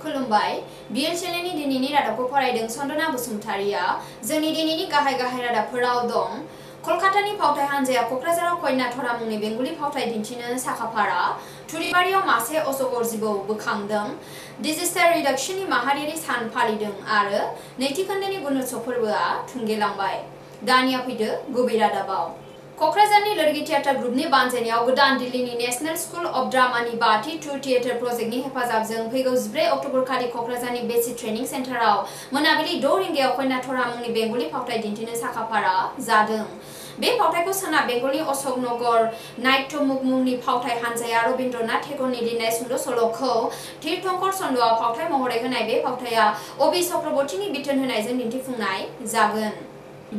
खुलुमबाय बिएल चेनेलनि दिनैनि रादाबखौ फरायदों सन्दना बसुमतारिया जोंनि दिनैनि गाहाय रादाबफोराव दं कलकातानि फावथाय हानजाया कक्राझाराव कन्याधरा मुंनि बेंगलि फावथाय दिन्थिनो साखाफारा थुरिबारियाव मासे अजगर जिबौ बोखांदों डिजास्टार रिडक्शननि माहारियारि सान फालिदों आरो नैथि खोन्दोनि गुणोत्सव फोरबोआ थुंगेलांबाय। दानिया फैदो गुबै रादाबाव। कक्राझारनि लोरगि थियेटार ग्रुपनि बानजायनायाव गोदान दिल्लीनि नेशनेल स्कुल अफ ड्रामानि 5थि टुर थियेटार प्रजेक्टनि हेफाजाबजों फैगौ 14 अक्ट'बरखालि कक्राझारनि बेसिक ट्रेनिं सेन्टाराव मोनाबिलि 6 रिंगायाव कन्याधरा मुंनि बेंगलि फावथाय दिन्थिनो साखाफारा जादों। बे फावथायखौ सोनाब बेंगलनि अशोकनगर नाट्यमुख मुंनि फावथाय हानजाया रबीन्द्रनाथ टेगरनि लिरनाय सुंद' सल'खौ तीर्थंकर चन्द्रआ फावथाय महरै होनाय बे फावथाया अबि चक्रवर्तीनि बिथोन होनायजों दिन्थिफुंनाय जागोन।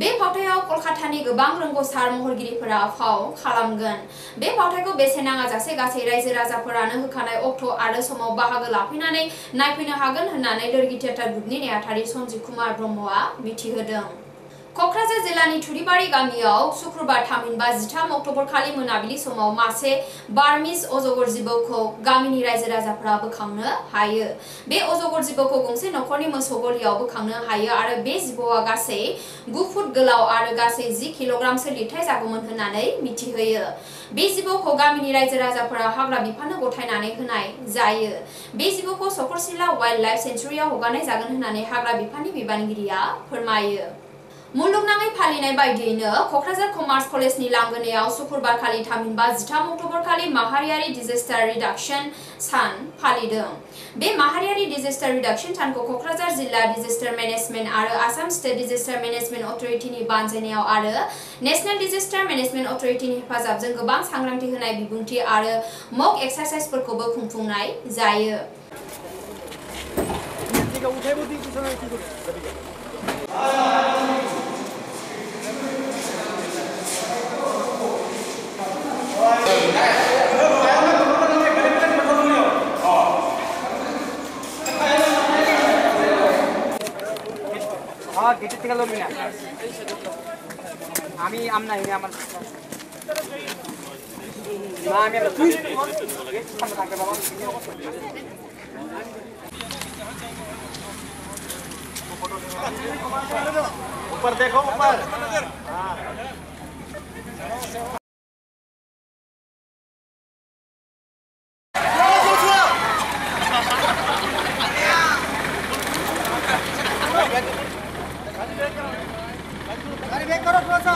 बे फावथायाव कलकातानि गोबां रोंग'सार महरगिरिफोरा फाव खालामगोन। बे फावथायखौ बेसेन नाङाजासे गासै रायजो राजाफोरानो होखानाय अक्ट' आरो समाव बाहागो लाफैनानै नायफैनो हागोन होननानै लोरगि थियेटार ग्रुपनि नेहाथारि सन्जीब कुमार ब्रह्मआ मिथिहोदों। कक्राझार जिल्लानि थुरिबारि गामियाव शुक्रबार थामहिनबा 13 अक्ट'बरखालि मोनाबिलि समाव मासे बार्मिज अजगर जिबौखौ गामिनि रायजो राजाफोरा बोखांनो हायो। बे अजगर जिबौखौ गंसे नखरनि मोसौ गलियाव बोखांनो हायो आरो बे जिबौआ गासै 9 फुट गोलाव आरो गासै 10 किल'ग्रामसो लिरथाय जागौमोन होननानै मिथिहोयो। बे जिबौखौ गामिनि रायजो राजाफोरा हाग्रा बिफाननो गथायनानै होनाय जायो। बे जिबौखौ चक्रशिला वाइल्ड लाइफ सेंचुरियाव हगारनाय जागोन होननानै हाग्रा बिफाननि बिबानगिरिया फोरमायो। मुलुगनाङै फालिनाय बायदियैनो कक्राझार कमार्स कलेजनि लांगोनायाव शुक्रबारखालि थामहिनबा 13 अक्ट'बरखालि माहारियारि डिजास्टार रिडक्शन सान फालिदों। बे माहारियारि डिजास्टार रिडक्शन सानखौ कक्राझार जिल्ला डिजास्टार मेनेजमेन्ट आरो आसाम स्टेट डिजास्टार मेनेजमेन्ट अथ'रिटिनि बानजायनायाव आरो नेशनेल डिजास्टार मेनेजमेन्ट अथ'रिटिनि हेफाजाबजों गोबां सांग्रांथि होनाय बिबुंथि आरो मक एक्सारसाइजफोरखौबो खुंफुंनाय जायो। গেটের থেকে লড়বি না আমি আমনা এনে আমার না আমি তুই সামনে থাকে বাবা ऊपर देखो ऊपर हां गाड़ी बैक करो थोड़ा सा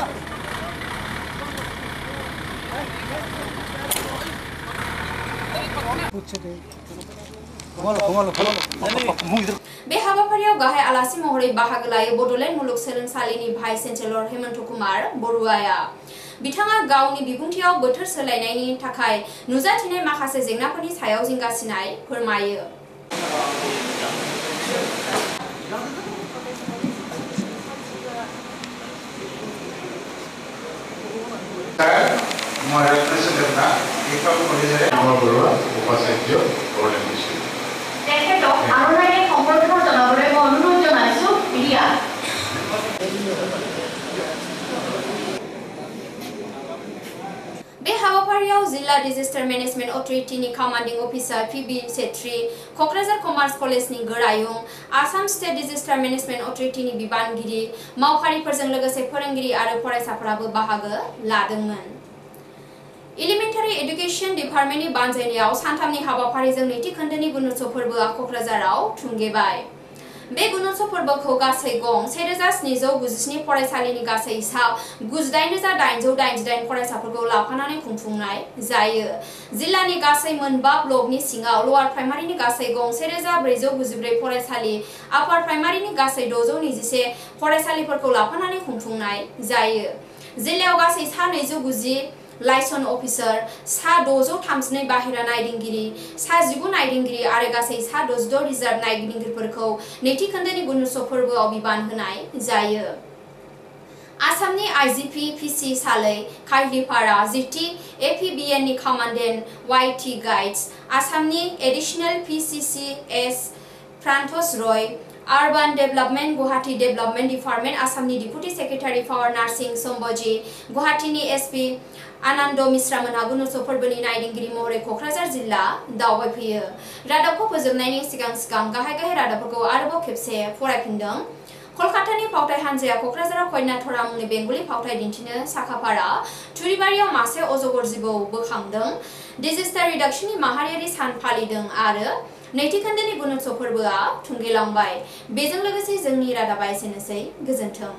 बे हाबाफारियाव गाहाय आलासि महरै बाहागो लायो बड'लेण्ड मुलुगसोलोंसालिनि भाइस चेन्सेलर हेमन्त कुमार बरुवाया। बिथाङा गावनि बिबुंथियाव बोथोर सोलायनायनि थाखाय नुजाथिनाय माखासे जेंनाफोरनि सायाव जिंगासिनाय फोरमायो। बे हाबाफारियाव जिल्ला डिजास्टार मेनेजमेन्ट अथ'रिटिनि कमान्डिं अफिसार पिबि सेत्री, कक्राझार कमार्स कलेजनि गोरायुं, आसाम स्टेट डिजास्टार मेनेजमेन्ट अथ'रिटिनि बिबानगिरि, मावफारिफोरजों लोगोसे फोरोंगिरि आरो फरायसाफोराबो बाहागो लादोंमोन। एलिमेन्टारि एडुकेशन डिपार्टमेन्टनि बानजायनायाव सानथामनि हाबाफारिजों नैथि खोन्दोनि गुणोत्सव फोरबोआ कक्राझाराव थुंगेबाय। बे गुणोत्सव फोरबोखौ गासै गं 1797 फरायसालिनि गासै सा 98,888 फरायसाफोरखौ लाफानानै खुंफुंनाय जायो। जिल्लानि गासै मोनबा ब्लकनि सिङाव लवार प्राइमारिनि गासै गं 1494 फरायसालि, आपार प्राइमारिनि गासै 621 फरायसालिफोरखौ लाफानानै खुंफुंनाय जायो। जिल्लायाव गासै सा 290 लाइसन अफिसार, सा 632 बाहेरा नायदिंगिरि, सा 19 नायदिंगिरि आरो गासै सा 66 रिजार्भ नायदिंगिरिफोरखौ नैथि खोन्दोनि गुणोत्सव फोरबोआव बिबान होनाय जायो। आसामनि आइजिपि पिसि सालै काहिलिपारा, जिथि एपिबिएननि कमान्डेन्ट वाइटि गाइड्स, आसामनि एडिशनेल पिसिसिएस फ्रान्टस रय, Urban Development Guwahati Development Department Assamni Deputy Secretary for Nursing Somboji Guwahatiनि SP Anando Misra मोनहा गुनउत्सव फोरबोनि नायदिंगिरि महरै क'क्राझार जिल्ला दावबायफैयो। रादाबखौ फोजोबनायनि सिगां गाहाय रादाबफोरखौ आरोबाव खेबसे फरायफिनदों। कलकातानि फावथाय हानजाया क'क्राझाराव कन्याधरा मुंनि बेंगलि फावथाय दिन्थिनो साखाफारा थुरिबारियाव मासे अजगर जिबौ बोखांदों। डिजास्टार रिडक्शननि माहारियारि सान फालिदों आरो नैथि खोन्दोनि गुनउत्सव फोरबोआ थुंगेलांबाय। बेजों लोगोसे जोंनि रादाबा एसेनोसै। गोजोन्थों।